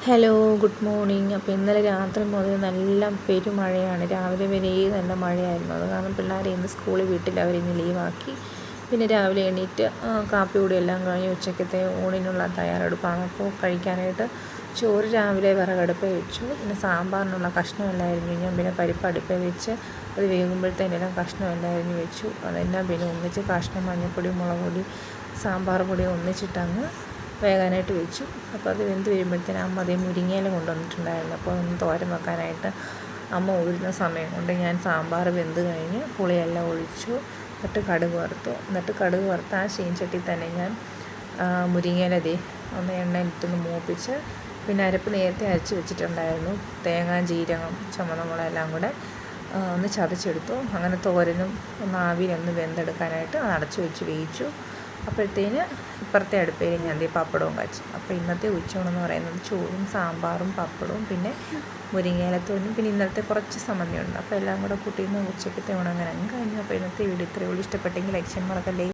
Hello, good morning. അപ്പോൾ ഇന്നലെ രാത്രി മുതൽ നല്ല പെരുമഴയാണ്. രാവിലെ വരെ നല്ല മഴയായിരുന്നു. അത് കാരണം പിള്ളേരെ ഇന്ന് സ്കൂളിൽ വീട്ടിൽ അവരിന്ന് ലീവാക്കി. പിന്നെ രാവിലെ എണീറ്റ് കാപ്പി കൂടി എല്ലാം കഴിഞ്ഞ് ഉച്ചക്കത്തെ ഊണിനുള്ള തയ്യാറെടുപ്പാണ്. അപ്പോൾ കഴിക്കാനായിട്ട് ചോറ് രാവിലെ വിറകടുപ്പിൽ വെച്ചു. പിന്നെ സാമ്പാറിനുള്ള കഷ്ണമെല്ലാം അരിഞ്ഞു. ഞാൻ പിന്നെ പരിപ്പ് അടുപ്പിൽ വെച്ച് അത് വേകുമ്പോഴത്തേനെല്ലാം കഷ്ണമെല്ലാം അരിഞ്ഞ് വെച്ചു. അതെല്ലാം പിന്നെ ഒന്നിച്ച് കഷ്ണം, മഞ്ഞൾപ്പൊടി, മുളക് പൊടി, സാമ്പാർ പൊടി ഒന്നിച്ചിട്ടങ്ങ് വേകാനായിട്ട് വെച്ചു. അപ്പോൾ അത് വെന്ത് വരുമ്പോഴത്തേനും അമ്മ അതേ മുരിങ്ങയില കൊണ്ടുവന്നിട്ടുണ്ടായിരുന്നു. അപ്പോൾ ഒന്ന് തോരൻ വെക്കാനായിട്ട് അമ്മ ഊരുന്ന സമയം കൊണ്ട് ഞാൻ സാമ്പാർ വെന്ത് കഴിഞ്ഞ് പുളിയെല്ലാം ഒഴിച്ചു. എന്നിട്ട് കടുക് വറുത്തു. എന്നിട്ട് കടുക് വറുത്ത് ആ ചീനച്ചട്ടി തന്നെ ഞാൻ മുരിങ്ങയില ഒന്ന് എണ്ണയിലിട്ടൊന്ന് മൂപ്പിച്ച് പിന്നെ അരപ്പ് നേരത്തെ അരച്ച് വെച്ചിട്ടുണ്ടായിരുന്നു. തേങ്ങ, ജീരകം, ചുമന്നമുളക് എല്ലാം കൂടെ ഒന്ന് ചതച്ചെടുത്തു. അങ്ങനെ തോരനും ഒന്ന് ആവിയിലൊന്ന് വെന്തെടുക്കാനായിട്ട് അത് അടച്ചു വെച്ച് വേവിച്ചു. അപ്പോഴത്തേന് ഇപ്പുറത്തെ അടുപ്പയിൽ ഞാൻ പപ്പടവും കാച്ചി. അപ്പോൾ ഇന്നത്തെ ഉച്ചയൂണെന്ന് പറയുന്നത് ചോറും സാമ്പാറും പപ്പടവും പിന്നെ മുരിങ്ങയിലത്തോരനും പിന്നെ ഇന്നലത്തെ കുറച്ച് സമന്തിയുണ്ട്. അപ്പോൾ എല്ലാം കൂടെ കൂട്ടിയിരുന്ന ഉച്ചക്കത്തെ ഊണ് അങ്ങനെ കഴിഞ്ഞു. അപ്പോൾ ഇന്നത്തെ വീഡിയോ ഇത്രയേ ഉള്ളൂ. ഇഷ്ടപ്പെട്ടെങ്കിൽ ലൈക്ക് ചെയ്യാൻ മറക്കല്ലേ.